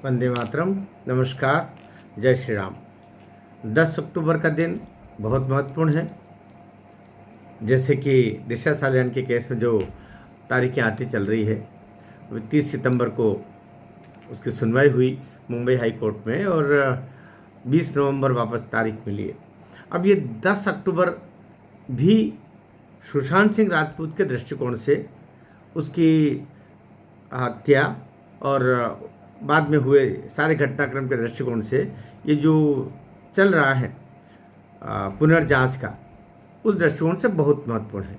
वंदे मातरम। नमस्कार। जय श्री राम। 10 अक्टूबर का दिन बहुत महत्वपूर्ण है। जैसे कि दिशा सालियान के केस में जो तारीखें आती चल रही है, 30 सितंबर को उसकी सुनवाई हुई मुंबई हाई कोर्ट में और 20 नवंबर वापस तारीख मिली है। अब ये 10 अक्टूबर भी सुशांत सिंह राजपूत के दृष्टिकोण से, उसकी हत्या और बाद में हुए सारे घटनाक्रम के दृष्टिकोण से, ये जो चल रहा है पुनर्जांच का, उस दृष्टिकोण से बहुत महत्वपूर्ण है।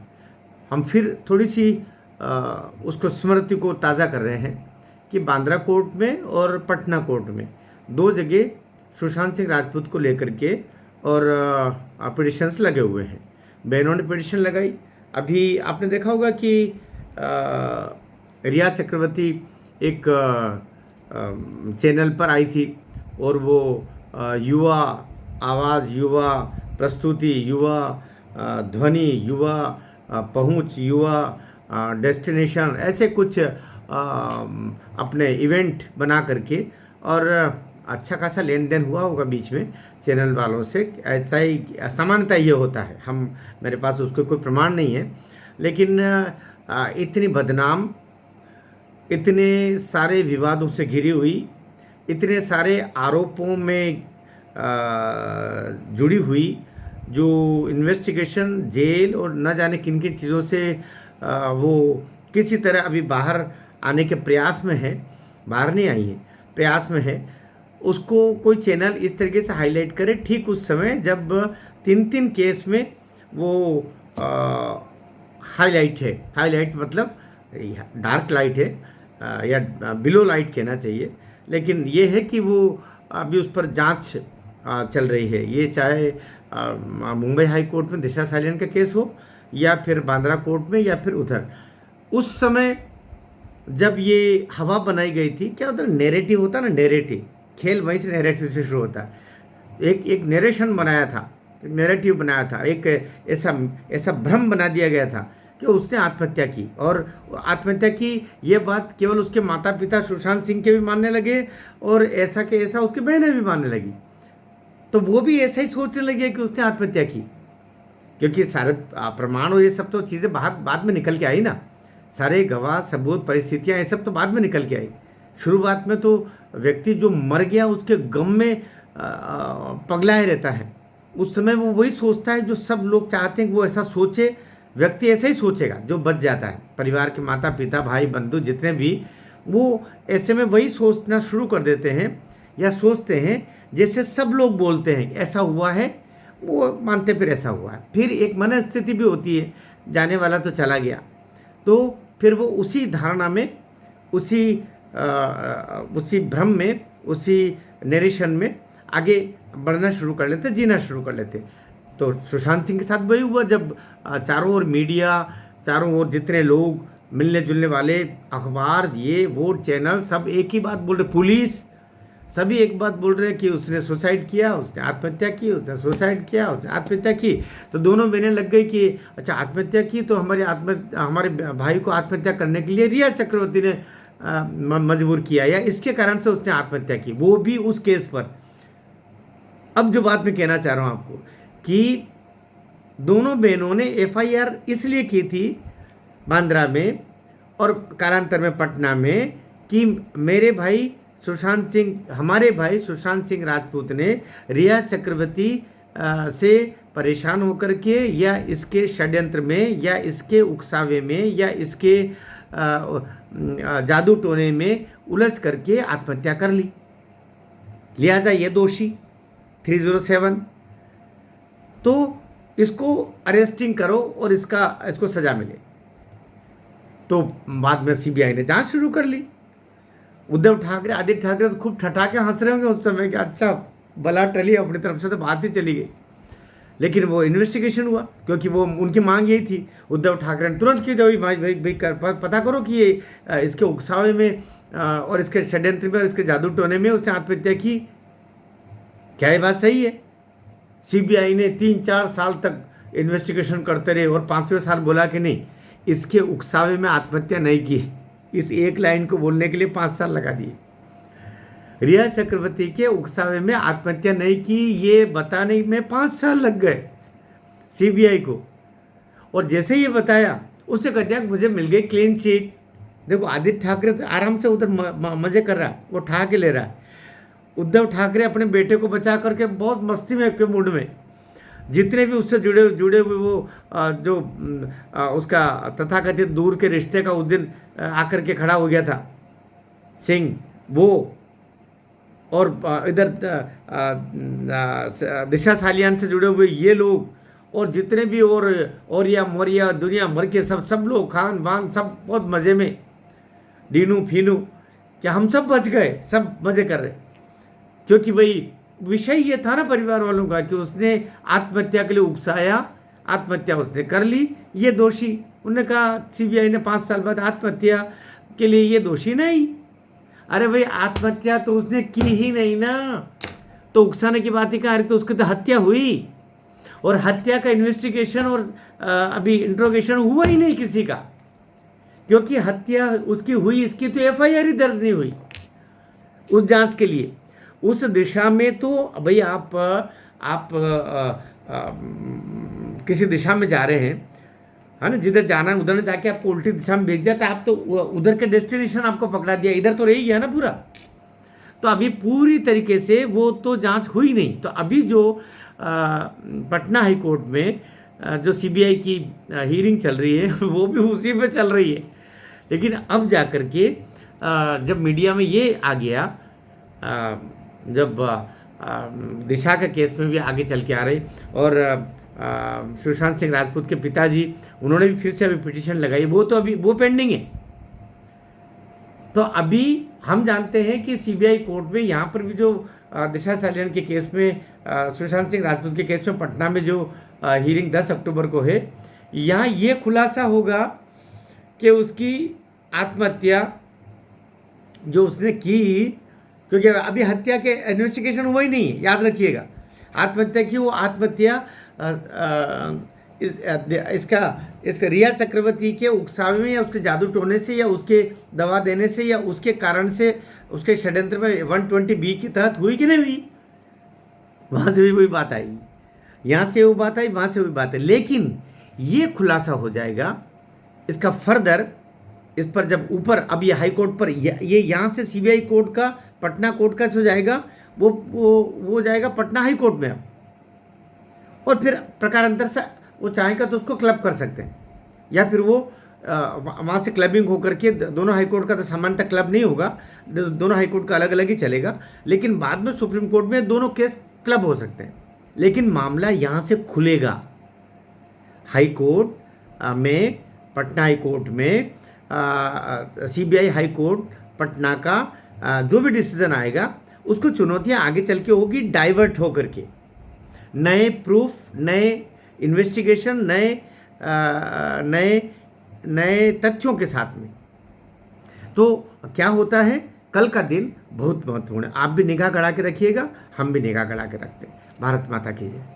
हम फिर थोड़ी सी उसको स्मृति को ताज़ा कर रहे हैं कि बांद्रा कोर्ट में और पटना कोर्ट में दो जगह सुशांत सिंह राजपूत को लेकर के और पिटिशंस लगे हुए हैं। बहनों ने पिटिशन लगाई। अभी आपने देखा होगा कि रिया चक्रवर्ती एक चैनल पर आई थी और वो युवा आवाज़, युवा प्रस्तुति, युवा ध्वनि, युवा पहुंच, युवा डेस्टिनेशन, ऐसे कुछ अपने इवेंट बना करके, और अच्छा खासा लेन देन हुआ होगा बीच में चैनल वालों से। ऐसा ही सामान्यतः ये होता है। मेरे पास उसको कोई प्रमाण नहीं है, लेकिन इतनी बदनाम, इतने सारे विवादों से घिरी हुई, इतने सारे आरोपों में जुड़ी हुई, जो इन्वेस्टिगेशन, जेल और न जाने किन किन चीज़ों से वो किसी तरह अभी बाहर आने के प्रयास में है, बाहर नहीं आई है, प्रयास में है, उसको कोई चैनल इस तरीके से हाईलाइट करे ठीक उस समय जब 3 केस में वो हाईलाइट है। हाईलाइट मतलब डार्क लाइट है, या बिलो लाइट कहना चाहिए, लेकिन ये है कि वो अभी उस पर जांच चल रही है। ये चाहे मुंबई हाई कोर्ट में दिशा सालियान का केस हो, या फिर बांद्रा कोर्ट में, या फिर उधर। उस समय जब ये हवा बनाई गई थी, क्या होता है, नैरेटिव होता है ना, नैरेटिव खेल वहीं से नैरेटिव से शुरू होता है। एक नैरेशन बनाया था, एक नैरेटिव बनाया था, एक ऐसा भ्रम बना दिया गया था कि उसने आत्महत्या की, और आत्महत्या की ये बात केवल उसके माता पिता सुशांत सिंह के भी मानने लगे, और ऐसा के ऐसा उसकी बहनें भी मानने लगी। तो वो भी ऐसा ही सोचने लगे कि उसने आत्महत्या की, क्योंकि सारे प्रमाण और ये सब तो चीज़ें बाद में निकल के आई ना, सारे गवाह, सबूत, परिस्थितियाँ, ये सब तो बाद में निकल के आई। शुरुआत में तो व्यक्ति जो मर गया उसके गम में पगलाए रहता है। उस समय वो वही सोचता है जो सब लोग चाहते हैं कि वो ऐसा सोचे। व्यक्ति ऐसा ही सोचेगा जो बच जाता है, परिवार के माता पिता, भाई बंधु जितने भी, वो ऐसे में वही सोचना शुरू कर देते हैं, या सोचते हैं जैसे सब लोग बोलते हैं ऐसा हुआ है, वो मानते फिर ऐसा हुआ है। फिर एक मन स्थिति भी होती है, जाने वाला तो चला गया, तो फिर वो उसी धारणा में, उसी भ्रम में, उसी नरेशन में आगे बढ़ना शुरू कर लेते, जीना शुरू कर लेते। तो सुशांत सिंह के साथ वही हुआ, जब चारों ओर मीडिया, चारों ओर जितने लोग मिलने जुलने वाले, अखबार, ये वो चैनल, सब एक ही बात बोल रहे, पुलिस, सभी एक बात बोल रहे हैं कि उसने सुसाइड किया, उसने आत्महत्या की, उसने सुसाइड किया, उसने आत्महत्या की। तो दोनों बहनें लग गई कि अच्छा आत्महत्या की, तो हमारे भाई को आत्महत्या करने के लिए रिया चक्रवर्ती ने मजबूर किया, या इसके कारण से उसने आत्महत्या की, वो भी उस केस पर। अब जो बात मैं कहना चाह रहा हूँ आपको, कि दोनों बहनों ने FIR इसलिए की थी बांद्रा में और कालांतर में पटना में, कि हमारे भाई सुशांत सिंह राजपूत ने रिया चक्रवर्ती से परेशान होकर के, या इसके षड्यंत्र में, या इसके उकसावे में, या इसके जादू टोने में उलझ करके आत्महत्या कर ली। लिहाजा ये दोषी 307, तो इसको अरेस्टिंग करो और इसको सजा मिले। तो बाद में CBI ने जांच शुरू कर ली। उद्धव ठाकरे, आदित्य ठाकरे तो खूब ठठाके हंस रहे होंगे उस समय कि अच्छा बला टली, अपनी तरफ से तो बात ही चली गई। लेकिन वो इन्वेस्टिगेशन हुआ, क्योंकि वो उनकी मांग यही थी। उद्धव ठाकरे ने तुरंत की, भाई पता करो कि ये इसके उकसावे में और इसके षड्यंत्र में और इसके जादू टोने में उसने आत्महत्या की। क्या ये बात सही है? CBI ने 3-4 साल तक इन्वेस्टिगेशन करते रहे, और 5वें साल बोला कि नहीं, इसके उकसावे में आत्महत्या नहीं की। इस एक लाइन को बोलने के लिए 5 साल लगा दिए। रिया चक्रवर्ती के उकसावे में आत्महत्या नहीं की, ये बताने में 5 साल लग गए सीबीआई को। और जैसे ये बताया उसने कह दिया मुझे मिल गई क्लीन चिट। देखो आदित्य ठाकरे तो आराम से उधर मजे कर रहा है, वो ठहाके ले रहा है। उद्धव ठाकरे अपने बेटे को बचा करके बहुत मस्ती में के मूड में, जितने भी उससे जुड़े हुए वो जो उसका तथाकथित दूर के रिश्ते का उस दिन आकर के खड़ा हो गया था सिंह, वो और इधर दिशा सालियान से जुड़े हुए ये लोग, और जितने भी और या मोरिया दुनिया भर के सब लोग, खान वान सब बहुत मज़े में, डीनू फीनू, क्या हम सब बच गए, सब मज़े कर रहे। क्योंकि भाई विषय ये था ना परिवार वालों का कि उसने आत्महत्या के लिए उकसाया, आत्महत्या उसने कर ली, ये दोषी। उन्होंने कहा सीबीआई ने 5 साल बाद आत्महत्या के लिए ये दोषी नहीं। अरे भाई आत्महत्या तो उसने की ही नहीं ना, तो उकसाने की बात ही कहा, तो उसकी तो हत्या हुई, और हत्या का इन्वेस्टिगेशन और अभी इंट्रोगेशन हुआ ही नहीं किसी का, क्योंकि हत्या उसकी हुई, इसकी तो एफआईआर ही दर्ज नहीं हुई उस जांच के लिए। उस दिशा में तो भाई आप किसी दिशा में जा रहे हैं, है ना, जिधर जाना है उधर जाके आपको उल्टी दिशा में भेज दिया, तो आप तो उधर के डेस्टिनेशन आपको पकड़ा दिया, इधर तो रही गया ना पूरा। तो अभी पूरी तरीके से वो तो जांच हुई नहीं। तो अभी जो पटना हाई कोर्ट में जो सीबीआई की हियरिंग चल रही है वो भी उसी पे चल रही है। लेकिन अब जा कर के जब मीडिया में ये आ गया, जब दिशा का केस में भी आगे चल के आ रही, और सुशांत सिंह राजपूत के पिताजी उन्होंने भी फिर से अभी पिटीशन लगाई, वो तो अभी वो पेंडिंग है। तो अभी हम जानते हैं कि सीबीआई कोर्ट में यहाँ पर भी जो दिशा सालियान के केस में, सुशांत सिंह राजपूत के केस में पटना में जो हियरिंग 10 अक्टूबर को है, यहाँ ये खुलासा होगा कि उसकी आत्महत्या जो उसने की, क्योंकि अभी हत्या के इन्वेस्टिगेशन हुआ ही नहीं है, याद रखिएगा। आत्महत्या की वो आत्महत्या इसका रिया चक्रवर्ती के उकसावे में, या उसके जादू टोने से, या उसके दवा देने से, या उसके कारण से, उसके षड्यंत्र में 120B के तहत हुई कि नहीं हुई। वहाँ से भी वही बात आई, यहाँ से वो बात आई, वहाँ से वही बात है। लेकिन ये खुलासा हो जाएगा इसका फर्दर, इस पर जब ऊपर अब ये हाई कोर्ट पर ये यहाँ से सीबीआई कोर्ट का पटना कोर्ट का हो जाएगा, वो जाएगा पटना हाई कोर्ट में अब, और फिर प्रकारांतर से वो चाहेगा तो उसको क्लब कर सकते हैं, या फिर वो वहाँ से क्लबिंग होकर के दोनों हाई कोर्ट का तो सामान्यतः क्लब नहीं होगा, दोनों हाई कोर्ट का अलग अलग ही चलेगा, लेकिन बाद में सुप्रीम कोर्ट में दोनों केस क्लब हो सकते हैं। लेकिन मामला यहाँ से खुलेगा हाई कोर्ट में, पटना हाई कोर्ट में, सीबीआई हाई कोर्ट पटना का जो भी डिसीजन आएगा उसको चुनौतियाँ आगे चल के होगी, डाइवर्ट होकर के नए प्रूफ, नए इन्वेस्टिगेशन, नए तथ्यों के साथ में। तो क्या होता है, कल का दिन बहुत महत्वपूर्ण है। आप भी निगाह गड़ा के रखिएगा, हम भी निगाह गड़ा के रखते हैं। भारत माता की जय।